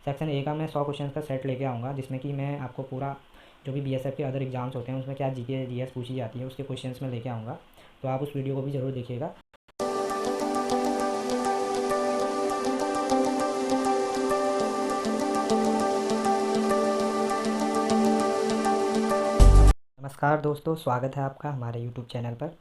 Section A का मैं 100 question का सेट लेके आऊँगा, जिसमें कि मैं आपको पूरा जो भी बीएसएफ के अदर एग्जाम्स होते हैं उसमें क्या जीके जीएस पूछी जाती है उसके क्वेश्चंस में लेके आऊँगा। तो आप उस वीडियो को भी ज़रूर देखिएगा। नमस्कार दोस्तों, स्वागत है आपका हमारे यूट्यूब चैनल पर।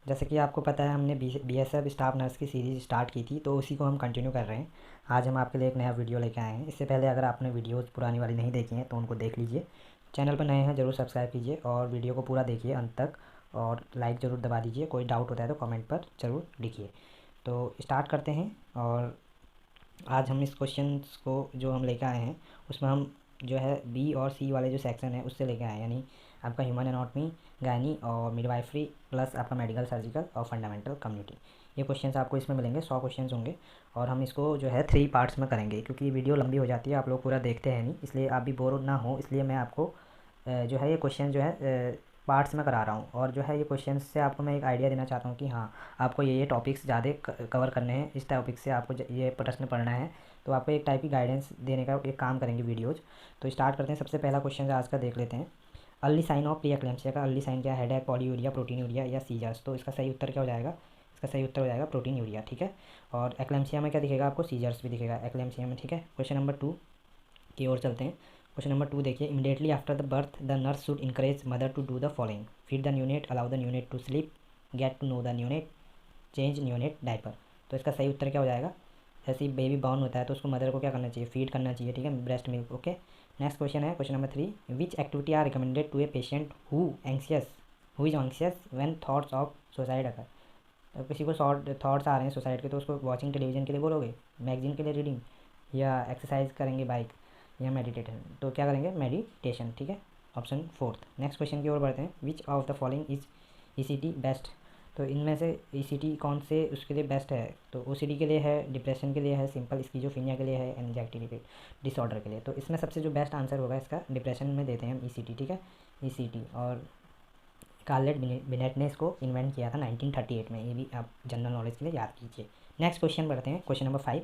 जैसे कि आपको पता है, हमने बीएसएफ स्टाफ नर्स की सीरीज़ स्टार्ट की थी, तो उसी को हम कंटिन्यू कर रहे हैं। आज हम आपके लिए एक नया वीडियो लेकर आए हैं। इससे पहले अगर आपने वीडियोस पुरानी वाली नहीं देखी हैं तो उनको देख लीजिए। चैनल पर नए हैं ज़रूर सब्सक्राइब कीजिए और वीडियो को पूरा देखिए अंत तक, और लाइक ज़रूर दबा दीजिए। कोई डाउट होता है तो कमेंट पर ज़रूर लिखिए। तो स्टार्ट करते हैं। और आज हम इस क्वेश्चन को जो हम लेकर आए हैं उसमें हम जो है बी और सी वाले जो सेक्शन है उससे लेकर आए हैं, यानी आपका ह्यूमन एनाटॉमी, गायनी और मिडवाइफरी, प्लस आपका मेडिकल सर्जिकल और फंडामेंटल कम्युनिटी। ये क्वेश्चंस आपको इसमें मिलेंगे, 100 क्वेश्चंस होंगे। और हम इसको जो है 3 पार्ट्स में करेंगे, क्योंकि वीडियो लंबी हो जाती है, आप लोग पूरा देखते हैं नहीं, इसलिए आप भी बोर ना हो, इसलिए मैं आपको जो है ये क्वेश्चन जो है पार्ट्स में करा रहा हूँ। और जो है ये क्वेश्चन से आपको मैं एक आइडिया देना चाहता हूँ कि हाँ, आपको ये टॉपिक्स ज़्यादा कवर करने हैं, इस टॉपिक से आपको ये प्रश्न पढ़ना है, तो आपको एक टाइप की गाइडेंस देने का एक काम करेंगे वीडियोज़। तो स्टार्ट करते हैं। सबसे पहला क्वेश्चन आज का देख लेते हैं। Early sign of pre eclampsia का अर्ली साइन क्या है? हेडेक, पॉलीयूरिया, प्रोटीनयूरिया या सीजर्स? तो इसका सही उत्तर क्या हो जाएगा? इसका सही उत्तर हो जाएगा प्रोटीनयूरिया, ठीक है। और एक्लेम्सिया में क्या दिखेगा आपको? सीजर्स भी दिखेगा एक्लेम्सिया में, ठीक है। क्वेश्चन नंबर 2 की ओर चलते हैं। क्वेश्चन नंबर 2 देखिए, immediately after the birth the nurse should encourage mother to do the following: feed the neonate, allow the neonate to sleep, get to know the neonate, change neonate diaper. तो इसका सही उत्तर क्या हो जाएगा? जैसे ही baby born होता है तो उसको मदर को क्या करना चाहिए? फीड करना चाहिए, ठीक है, breast milk, okay. Next question है question number 3, which activity are recommended to a patient who is anxious when thoughts of suicide occur? तो किसी को थॉट्स आ रहे हैं सुसाइड के, तो उसको वॉचिंग टेलीविजन के लिए बोलोगे, मैगजीन के लिए रीडिंग, या एक्सरसाइज करेंगे बाइक, या मेडिटेशन? तो क्या करेंगे? मेडिटेशन, ठीक है, ऑप्शन 4। नेक्स्ट क्वेश्चन की ओर बढ़ते हैं। Which of the following is ECT best? तो इनमें से ईसीटी कौन से उसके लिए बेस्ट है? तो ओसीडी के लिए है, डिप्रेशन के लिए है, सिंपल स्किज़ोफ्रेनिया के लिए है, एंजाइटी डिसऑर्डर के लिए। तो इसमें सबसे जो बेस्ट आंसर होगा इसका, डिप्रेशन में देते हैं हम ईसीटी, ठीक है, ईसीटी। और कार्लेट बिनेट ने इसको इन्वेंट किया था 1938 में, ये भी आप जनरल नॉलेज के लिए याद कीजिए। नेक्स्ट क्वेश्चन बढ़ते हैं। क्वेश्चन नंबर 5,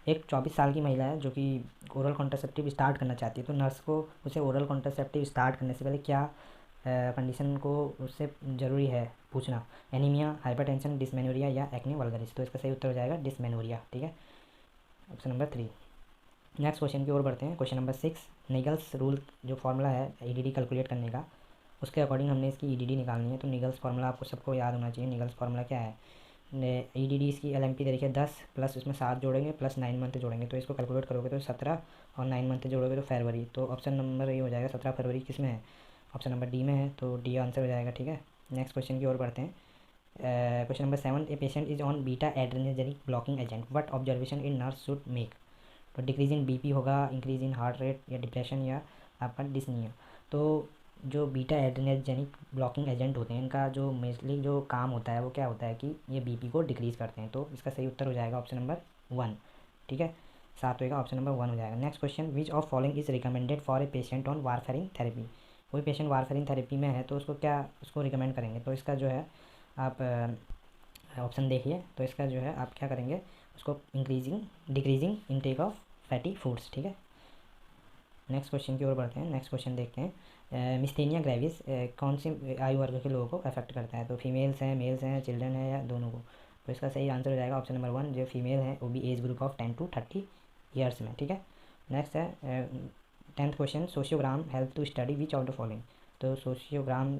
एक 24 साल की महिला है जो कि ओरल कॉन्ट्रासेप्टिव स्टार्ट करना चाहती है, तो नर्स को उसे ओरल कॉन्ट्रासेप्टिव स्टार्ट करने से पहले क्या कंडीशन को उससे ज़रूरी है पूछना? एनीमिया, हाइपरटेंशन, डिसमेनोरिया या एक्ने वल्गरिस? तो इसका सही उत्तर हो जाएगा डिसमेनोरिया, ठीक है, ऑप्शन नंबर 3। नेक्स्ट क्वेश्चन की ओर बढ़ते हैं। क्वेश्चन नंबर 6, निगल्स रूल जो फार्मूला है ईडीडी कैलकुलेट करने का, उसके अकॉर्डिंग हमने इसकी ईडीडी निकालनी है। तो निगल्स फार्मूला आपको सबको याद होना चाहिए। निगल्स फार्मूला क्या है? ईडीडी इसकी एलएमपी देखिए 10 प्लस उसमें 7 जोड़ेंगे प्लस 9 मंथ जोड़ेंगे, तो इसको कैलकुलेट करोगे तो 17, और 9 मंथ जोड़ोगे तो फरवरी। तो ऑप्शन नंबर ये हो जाएगा 17 फरवरी किस में है? ऑप्शन नंबर डी में है, तो डी आंसर हो जाएगा, ठीक है। नेक्स्ट क्वेश्चन की ओर बढ़ते हैं। Question number 7, a patient is on beta adrenergic blocking agent, what observation in nurse should make? तो डिक्रीज इन बीपी होगा, इंक्रीज इन हार्ट रेट, या डिप्रेशन, या आपका डिसनिया? तो जो बीटा एड्रेनर्जेनिक ब्लॉकिंग एजेंट होते हैं इनका जो मेजली जो काम होता है वो क्या होता है कि ये बीपी को डिक्रीज़ करते हैं। तो इसका सही उत्तर हो जाएगा ऑप्शन नंबर 1, ठीक है, 7 होगा, ऑप्शन नंबर 1 हो जाएगा। Next question, which of following is recommended for a patient on warfarin therapy? कोई पेशेंट वारफेरिन थेरेपी में है तो उसको रिकमेंड करेंगे? तो इसका जो है आप ऑप्शन देखिए, तो इसका जो है आप क्या करेंगे, उसको decreasing intake of fatty foods, ठीक है। नेक्स्ट क्वेश्चन की ओर बढ़ते हैं। नेक्स्ट क्वेश्चन देखते हैं। मिस्थेनिया ग्रेविस कौन से आयु वर्ग के लोगों को अफेक्ट करता है? तो फीमेल्स हैं, मेल्स हैं, चिल्ड्रन है, या दोनों को? तो इसका सही आंसर हो जाएगा ऑप्शन नंबर 1, जो फीमेल है वो भी age group of 10 to 30 years में, ठीक है। नेक्स्ट है 10th question, sociogram help to study which of the following? तो सोशियोग्राम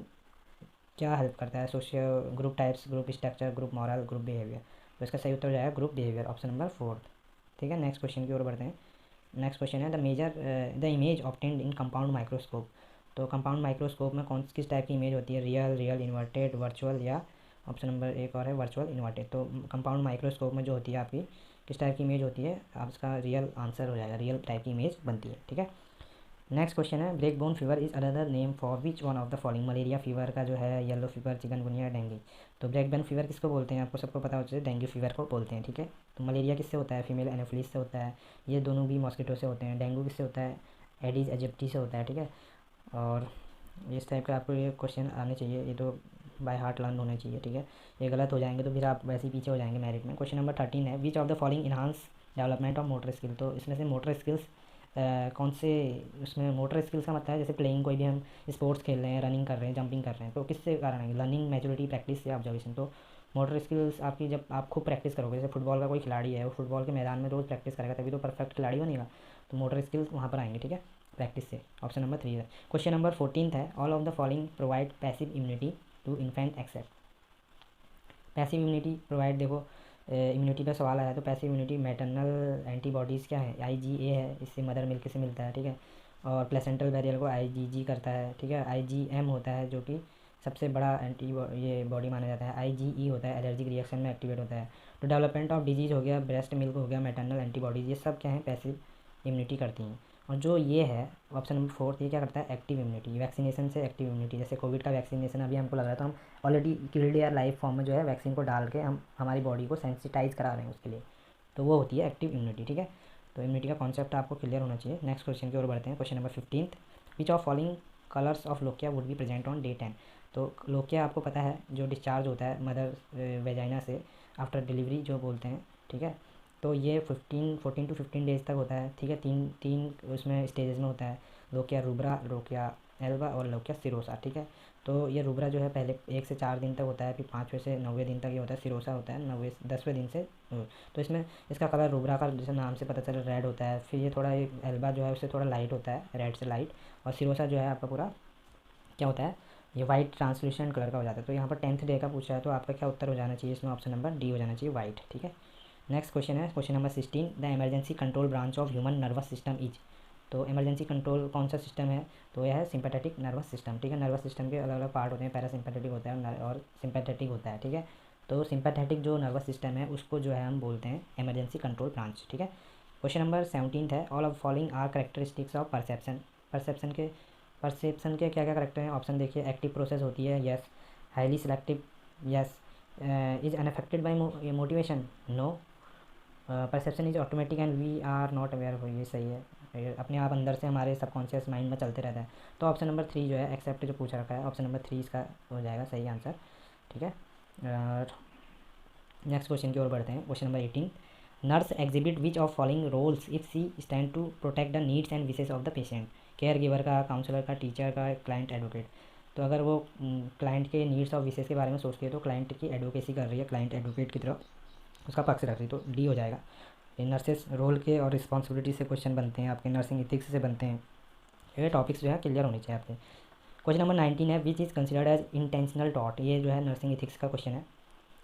क्या हेल्प करता है? Socio group types, group structure, group morale, group behaviour? तो इसका सही उत्तर हो जाएगा ग्रुप बिहेवियर, ऑप्शन नंबर 4, ठीक है। नेक्स्ट क्वेश्चन की ओर बढ़ते हैं। नेक्स्ट क्वेश्चन है the image obtained in compound microscope? तो कंपाउंड माइक्रोस्कोप में किस टाइप की इमेज होती है? रियल, इन्वर्टेड, वर्चुअल, या ऑप्शन नंबर एक और है वर्चुअल इन्वर्टेड? तो कंपाउंड माइक्रोस्कोप में जो होती है आपकी किस टाइप की इमेज होती है? आप इसका रियल आंसर हो जाएगा, रियल टाइप की इमेज बनती है, ठीक है। नेक्स्ट क्वेश्चन है, break bone fever is another name for which one of the following? Malaria fever का जो है, येलो फीवर, चिकनगुनिया, डेंगू? तो ब्रेक बोन फीवर किसको बोलते हैं? आपको सबको पता होता है, डेंगू फीवर को बोलते हैं, ठीक है। तो मलेरिया किससे होता है? फीमेल एनोफिलिस से होता है, ये दोनों भी मॉस्किटो से होते हैं। डेंगू किससे होता है? एडिस एजिप्टी से होता है, ठीक है। और इस टाइप का आपको ये क्वेश्चन आने चाहिए, ये तो बाय हार्ट लर्न होने चाहिए, ठीक है। ये गलत हो जाएंगे तो फिर आप वैसे ही पीछे हो जाएंगे मेरिट में। क्वेश्चन नंबर 13 है, विच of the following enhance development of motor skill? तो इसमें से मोटर स्किल्स कौन से उसमें मोटर स्किल्स का मतलब है जैसे प्लेइंग, कोई भी हम स्पोर्ट्स खेल रहे हैं, रनिंग कर रहे हैं, जंपिंग कर रहे हैं, तो किससे कारण है? लर्निंग, मैच्योरिटी, प्रैक्टिस या ऑब्जर्वेशन। तो मोटर स्किल्स आपकी जब आप खूब प्रैक्टिस करोगे, जैसे फुटबॉल का कोई खिलाड़ी है वो फुटबॉल के मैदान में रोज़ प्रैक्टिस करेगा तभी तो परफेक्ट खिलाड़ी बनेगा। तो मोटर स्किल्स वहाँ पर आएंगे, ठीक है, प्रैक्टिस से। ऑप्शन नंबर 3 है। क्वेश्चन नंबर 14 है, all of the following provide passive immunity to infant except. Passive immunity provide, देखो इम्यूनिटी पे सवाल आया तो पैसिव इम्यूनिटी मैटरनल एंटीबॉडीज़ क्या है? IgA है, इससे मदर मिल्क से मिलता है, ठीक है। और प्लेसेंटल बैरियर को IgG करता है, ठीक है। IgM होता है जो कि सबसे बड़ा एंटी ये बॉडी माना जाता है। IgE होता है एलर्जिक रिएक्शन में एक्टिवेट होता है। तो डेवलपमेंट ऑफ डिजीज़ हो गया, ब्रेस्ट मिल्क हो गया, मैटरनल एंटीबॉडीज़, ये सब क्या है? पैसिव इम्यूनिटी करती हैं। और जो ये है ऑप्शन नंबर 4, ये क्या करता है? एक्टिव इम्यूनिटी, वैक्सीनेशन से एक्टिव इम्यूनिटी। जैसे कोविड का वैक्सीनेशन अभी हमको लग रहा है तो हम ऑलरेडी किल्ड या लाइव फॉर्म में जो है वैक्सीन को डाल के हम हमारी बॉडी को सेंसिटाइज करा रहे हैं उसके लिए, तो वो होती है एक्टिव इम्यूनिटी, ठीक है। तो इम्यूनिटी का कॉन्सेप्ट आपको क्लियर होना चाहिए। नेक्स्ट क्वेश्चन की ओर बढ़ते हैं। Question number 15, which of following colours of lochia would be present on day 10। तो लोकिया आपको पता है जो डिस्चार्ज होता है मदर वेजाइना से आफ्टर डिलीवरी जो बोलते हैं, ठीक है। तो ये 14 to 15 डेज तक होता है, ठीक है। तीन तीन उसमें स्टेजेस में होता है, लोकिया रूब्रा, लोकिया एल्बा और लोकिया सिरोसा, ठीक है। तो ये रूब्रा जो है पहले 1 से 4 दिन तक होता है, फिर 5वें से 9वें दिन तक ये होता है। सिरोसा होता है 10वें दिन से। तो इसमें इसका कलर रूब्रा का जैसे नाम से पता चला रेड होता है, फिर ये थोड़ा एल्बा जो है उससे थोड़ा लाइट होता है, रेड से लाइट, और सिरोसा जो है आपका पूरा क्या होता है? ये वाइट ट्रांसल्यूसेंट कलर का हो जाता है। तो यहाँ पर 10th डे का पूछा है तो आपका क्या उत्तर हो जाना चाहिए इसमें? ऑप्शन नंबर डी हो जाना चाहिए, वाइट, ठीक है। नेक्स्ट क्वेश्चन है question number 16, the emergency control branch of human nervous system is. तो इमरजेंसी कंट्रोल कौन सा सिस्टम है? तो यह है सिंपैथेटिक नर्वस सिस्टम, ठीक है। नर्वस सिस्टम के अलग अलग पार्ट होते हैं, पैरासिम्पैथेटिक होता है और सिंपैथेटिक होता है, ठीक है। तो सिंपैथेटिक जो नर्वस सिस्टम है उसको जो है हम बोलते हैं इमरजेंसी कंट्रोल ब्रांच, ठीक है। क्वेश्चन नंबर 17 है, all of following are characteristics of perception. Perception के क्या क्या करेक्टर हैं? ऑप्शन देखिए, एक्टिव प्रोसेस होती है, yes. Highly selective, yes. Is unaffected by motivation, no. Perception is automatic and we are not aware हो, ये सही है, ये अपने आप अंदर से हमारे सबकॉन्शियस माइंड में चलते रहता है। तो ऑप्शन नंबर 3 जो है एक्सेप्ट जो पूछ रखा है, ऑप्शन नंबर 3 इसका हो जाएगा सही आंसर, ठीक है। और नेक्स्ट क्वेश्चन की ओर बढ़ते हैं। Question number 18, nurse exhibit which of following roles if she stand to protect the needs and wishes of the patient. Care giver का, काउंसलर का, टीचर का, क्लाइंट एडवोकेट। तो अगर वो क्लाइंट के नीड्स और विशेस के बारे में सोचती है तो क्लाइंट की एडवोकेसी कर रही है, क्लाइंट एडवोकेट की तरफ उसका पक्ष रख रही है, तो डी हो जाएगा। ये नर्सेस रोल के और रिस्पॉन्सिबिलिटी से क्वेश्चन बनते हैं आपके, नर्सिंग इथिक्स से बनते हैं, ये टॉपिक्स जो है क्लियर होने चाहिए आपके। क्वेश्चन नंबर 19 है, which is considered as intentional टॉट। ये जो है नर्सिंग इथिक्स का क्वेश्चन है।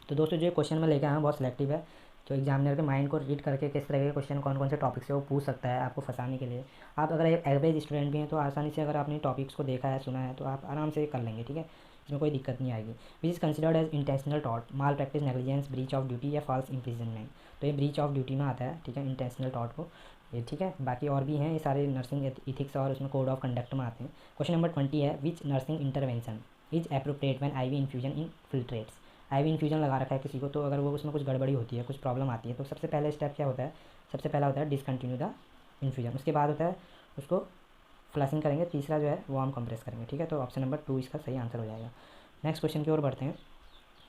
तो दोस्तों जो क्वेश्चन में लेकर आया हूँ बहुत सिलेक्टिव है, तो एग्जामिनर के माइंड को रीड करके किस तरह के क्वेश्चन कौन कौन से टॉपिक से वो पूछ सकता है आपको फंसाने के लिए। आप अगर एक एवरेज स्टूडेंट भी हैं तो आसानी से अगर आपने टॉपिक्स को देखा है, सुना है, तो आप आराम से कर लेंगे, ठीक है, इसमें कोई दिक्कत नहीं आएगी। Which is considered as intentional टॉट, malpractice, negligence, breach of duty या फॉल्स इम्प्रिजनमेंट। तो ये ब्रीच ऑफ ड्यूटी में आता है, ठीक है, इंटेंशनल टॉट को, ये ठीक है। बाकी और भी हैं ये सारे नर्सिंग इथिक्स और उसमें कोड ऑफ कंडक्ट में आते हैं। क्वेश्चन नंबर 20 है, which nursing intervention is appropriate when IV infusion infiltrates. IV infusion लगा रखा है किसी को, तो अगर वो उसमें कुछ गड़बड़ी होती है, कुछ प्रॉब्लम आती है, तो सबसे पहले स्टेप क्या होता है? सबसे पहला होता है डिसकंटिन्यू द इन्फ्यूजन, उसके बाद होता है उसको फ्लशिंग करेंगे, तीसरा जो है वार्म कंप्रेस करेंगे, ठीक है। तो ऑप्शन नंबर 2 इसका सही आंसर हो जाएगा। नेक्स्ट क्वेश्चन की ओर बढ़ते हैं।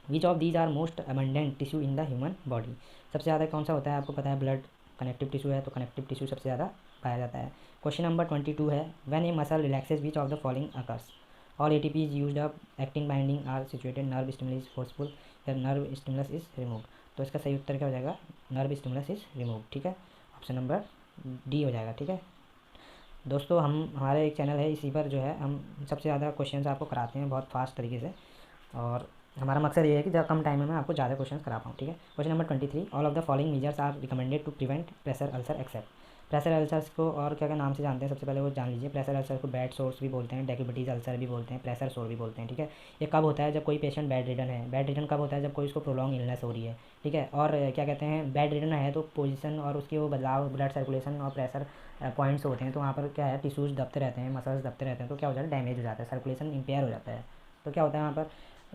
Which of these are most abundant tissue in the human body. सबसे ज़्यादा कौन सा होता है आपको पता है? ब्लड कनेक्टिव टिश्यू है, तो कनेक्टिव टिश्यू सबसे ज़्यादा पाया जाता है। क्वेश्चन नंबर 22 है, when A muscle relaxes which of the following occurs. All ATP is used up, actin binding are situated, nerve stimulus is forceful या nerve stimulus is removed। तो इसका सही उत्तर क्या हो जाएगा? nerve stimulus is removed, ठीक है, ऑप्शन नंबर डी हो जाएगा, ठीक है। दोस्तों हमारे एक चैनल है, इसी पर जो है हम सबसे ज़्यादा क्वेश्चंस आपको कराते हैं बहुत फास्ट तरीके से, और हमारा मकसद ये है कि जब कम टाइम में मैं आपको ज़्यादा क्वेश्चंस करा पाऊँ, ठीक है। Question number 23, all of the following measures are recommended to prevent pressure ulcer except. Pressure ulcers को और क्या क्या नाम से जानते हैं सबसे पहले वो जान लीजिए। प्रेशर अल्सर को बेड सोर्स भी बोलते हैं, डायबिटीज़ अल्सर भी बोलते हैं, प्रेशर सोर भी बोलते हैं, ठीक है। ये कब होता है? जब कोई पेशेंट बेड रिडन है। बेड रिडन कब होता है? जब कोई उसको प्रोलॉन्ग इलनेस हो रही है, ठीक है। और क्या कहते हैं, बेड रिडन है तो पोजीशन और उसके वो बदलाव, ब्लड सर्कुलेशन और प्रेशर पॉइंट्स होते हैं, तो वहाँ पर क्या है, टिश्यूज़ दबते रहते हैं, मसल्स दबते रहते हैं, तो क्या हो जाता है, डैमेज हो जाता है, सर्कुलेशन इम्पेयर हो जाता है। तो क्या होता है वहाँ पर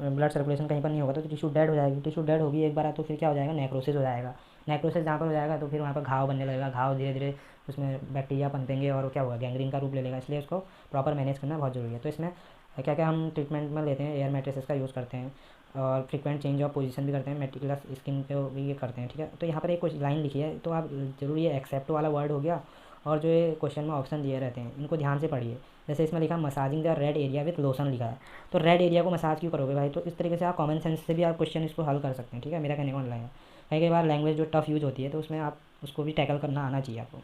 ब्लड सर्कुलेशन कहीं पर नहीं होगा तो टिश्यू डेड हो जाएगी। टिश्यू डेड होगी एक बार तो फिर क्या हो जाएगा, नेक्रोसिस हो जाएगा। नेक्रोसिस जहाँ पर हो जाएगा तो फिर वहाँ पर घाव बनने लगेगा, घाव धीरे धीरे उसमें बैक्टीरिया पनपेंगे और क्या होगा, गैंग्रीन का रूप ले लेगा। इसलिए उसको प्रॉपर मैनेज करना बहुत ज़रूरी है। तो इसमें क्या क्या हम ट्रीटमेंट में लेते हैं, एयर मैट्रेसेस का यूज़ करते हैं और फ्रीक्वेंट चेंज ऑफ पोजीशन भी करते हैं, मेटिकुलस स्किन पे भी ये करते हैं, ठीक है। तो यहाँ पर एक कुछ लाइन लिखी है तो आप जरूर ये एक्सेप्ट वाला वर्ड हो गया और जो ये क्वेश्चन में ऑप्शन दिए रहते हैं इनको ध्यान से पढ़िए। जैसे इसमें लिखा massaging the red area with lotion लिखा है, तो रेड एरिया को मसाज क्यों करोगे भाई? तो इस तरीके से आप कॉमन सेंस से भी आप क्वेश्चन इसको हल कर सकते हैं, ठीक है। मेरा कहने का मतलब है कई बार लैंग्वेज जो टफ यूज़ होती है तो उसमें आप उसको भी टैकल करना आना चाहिए आपको।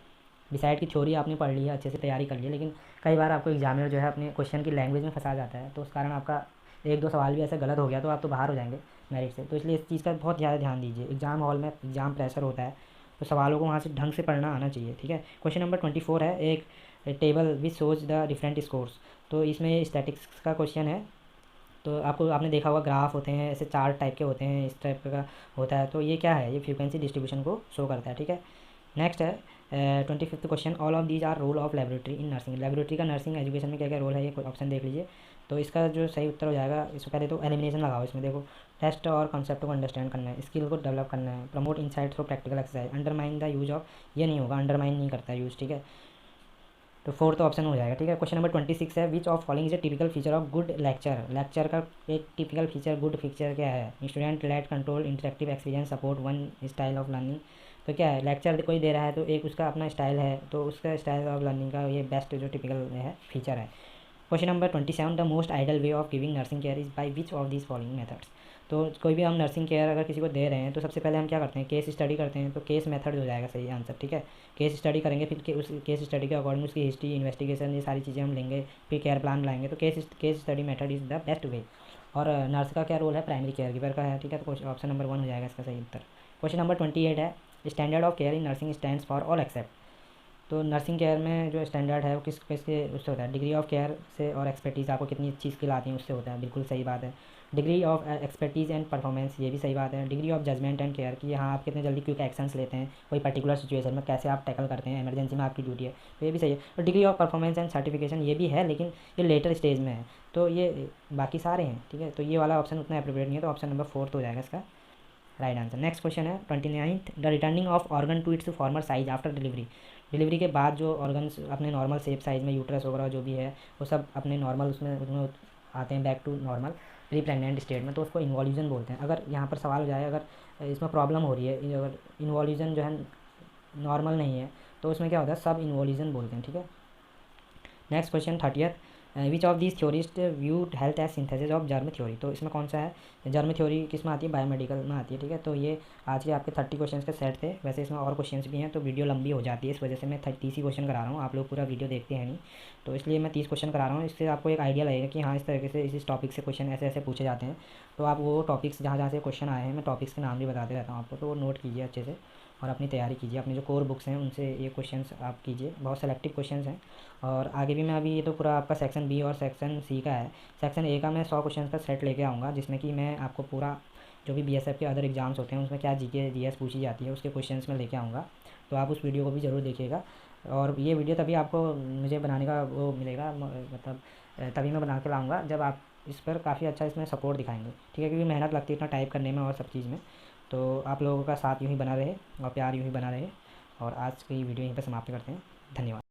डिसाइड की थ्योरी आपने पढ़ ली है, अच्छे से तैयारी कर ली है, लेकिन कई बार आपको एग्जामिनर जो है अपने क्वेश्चन की लैंग्वेज में फंसा जाता है, तो उस कारण आपका एक दो सवाल भी ऐसा गलत हो गया तो आप तो बाहर हो जाएंगे मेरिट से। तो इसलिए इस चीज़ का बहुत ज़्यादा ध्यान दीजिए। एग्जाम हॉल में एग्जाम प्रेशर होता है, तो सवालों को वहाँ से ढंग से पढ़ना आना चाहिए, ठीक है। क्वेश्चन नंबर 24 है, एक table which shows the different scores. तो इसमें स्टैटिक्स का क्वेश्चन है। तो आपने देखा होगा ग्राफ होते हैं, ऐसे चार्ट टाइप के होते हैं, इस टाइप का होता है। तो ये क्या है? ये फ्रीक्वेंसी डिस्ट्रीब्यूशन को शो करता है, ठीक है। नेक्स्ट है 25th question, all of these are role of laboratory in nursing. Laboratory का नर्सिंग एजुकेशन में क्या क्या रोल है, ये ऑप्शन देख लीजिए। तो इसका जो सही उत्तर हो जाएगा, इससे पहले तो एलिमिनेशन लगाओ। इसमें देखो, टेस्ट और कॉन्सेप्ट को अंडरस्टैंड करना है, स्किल को डेवलप करना है, promote insight through practical exercise, undermine the use of, ये नहीं होगा, अंडरमाइन नहीं करता यूज़, ठीक है। तो फोर्थ ऑप्शन हो जाएगा, ठीक है। क्वेश्चन नंबर 26 है, विच of following is a typical feature of good lecture. Lecture का एक टिपिकल फीचर, गुड फीचर क्या है? Student let control, interactive experience, support one style of learning. तो क्या है? लेक्चर कोई दे रहा है तो एक उसका अपना स्टाइल है, तो उसका स्टाइल ऑफ लर्निंग का ये बेस्ट जो टिपिकल है फीचर है। Question number 27, the most ideal way of giving nursing care is by which of these following methods. तो कोई भी हम नर्सिंग केयर अगर किसी को दे रहे हैं तो सबसे पहले हम क्या करते हैं? केस स्टडी करते हैं। तो केस मेथड हो जाएगा सही आंसर, ठीक है। केस स्टडी करेंगे, फिर उस केस स्टडी के अकॉर्डिंग उसकी हिस्ट्री, इन्वेस्टिगेशन, ये सारी चीज़ें हम लेंगे, फिर केयर प्लान लाएंगे। तो case study method is the best way. और नर्स का क्या रोल है? प्राइमरी केयर गिवर का है, ठीक है। तो ऑप्शन नंबर 1 हो जाएगा इसका सही उत्तर। क्वेश्चन नंबर 28 है, standard of care in nursing stands for all except. तो नर्सिंग केयर में जो स्टैंडर्ड है वो किसके उससे होता है? डिग्री ऑफ केयर से, और एक्सपर्टीज़, आपको कितनी अच्छी स्किल आती है उससे होता है, बिल्कुल सही बात है। Degree of expertise and performance, ये भी सही बात है। Degree of judgement and care, कि हाँ आप कितने जल्दी क्विक एक्शंस लेते हैं, कोई पर्टिकुलर सिचुएशन में कैसे आप टैकल करते हैं, इमरजेंसी में आपकी ड्यूटी है, तो ये भी सही है। और degree of performance and certification, ये भी है, लेकिन ये लेटर स्टेज में है, तो ये बाकी सारे हैं, ठीक है। तो ये वाला ऑप्शन उतना अप्रोप्रिएट नहीं है, तो ऑप्शन नंबर 4 हो जाएगा इसका राइट आंसर। नेक्स्ट क्वेश्चन है 29th, the returning of organ to its former size after delivery. Delivery के बाद जो ऑर्गन्स अपने नॉर्मल शेप साइज में, यूट्रस वगैरह जो भी है वो सब अपने नॉर्मल उसमें आते हैं back to normal pre pregnant state में, तो उसको इन्वॉल्यूशन बोलते हैं। अगर यहाँ पर सवाल हो जाए, अगर इसमें प्रॉब्लम हो रही है, अगर इन्वॉल्यूशन जो है नॉर्मल नहीं है, तो उसमें क्या होता है? सब इन्वॉल्यूशन बोलते हैं, ठीक है। Next question 30th, which of this theorist viewed health as synthesis of germ theory. तो इसमें कौन सा है? जर्म थ्योरी किस में आती है? बायोमेडिकल में आती है, ठीक है। तो ये आज के आपके 30 क्वेश्चन के सेट थे। वैसे इसमें और क्वेश्चंस भी हैं, तो वीडियो लंबी हो जाती है, इस वजह से मैं 30 ही क्वेश्चन करा रहा हूँ। आप लोग पूरा वीडियो देखते हैं नहीं, तो इसलिए मैं 30 क्वेश्चन करा रहा हूँ। इससे आपको एक आइडिया लगेगा कि हाँ इस तरीके से इस टॉपिक से क्वेश्चन ऐसे ऐसे पूछे जाते हैं। तो आप वो टॉपिक्स जहाँ जहाँ से क्वेश्चन आए हैं, मैं टॉपिक्स के नाम भी बताते रहता हूँ आपको, तो वो नोट कीजिए अच्छे से और अपनी तैयारी कीजिए। अपनी जो कोर बुक्स हैं उनसे ये क्वेश्चंस आप कीजिए, बहुत सेलेक्टिव क्वेश्चंस हैं। और आगे भी मैं अभी, ये तो पूरा आपका सेक्शन बी और सेक्शन सी का है। सेक्शन ए का मैं 100 क्वेश्चन का सेट लेके आऊँगा, जिसमें कि मैं आपको पूरा जो भी बीएसएफ के अदर एग्जाम्स होते हैं उसमें क्या जीके जीएस पूछी जाती है उसके क्वेश्चंस में लेके आऊँगा। तो आप उस वीडियो को भी ज़रूर देखिएगा। और ये वीडियो तभी आपको मुझे बनाने का वो मिलेगा, मतलब तभी मैं बना के लाऊँगा जब आप इस पर काफ़ी अच्छा इसमें सपोर्ट दिखाएंगे, ठीक है। क्योंकि मेहनत लगती है इतना टाइप करने में और सब चीज़ में। तो आप लोगों का साथ यूँ ही बना रहे और प्यार यूँ ही बना रहे। और आज की वीडियो यहीं पर समाप्त करते हैं। धन्यवाद।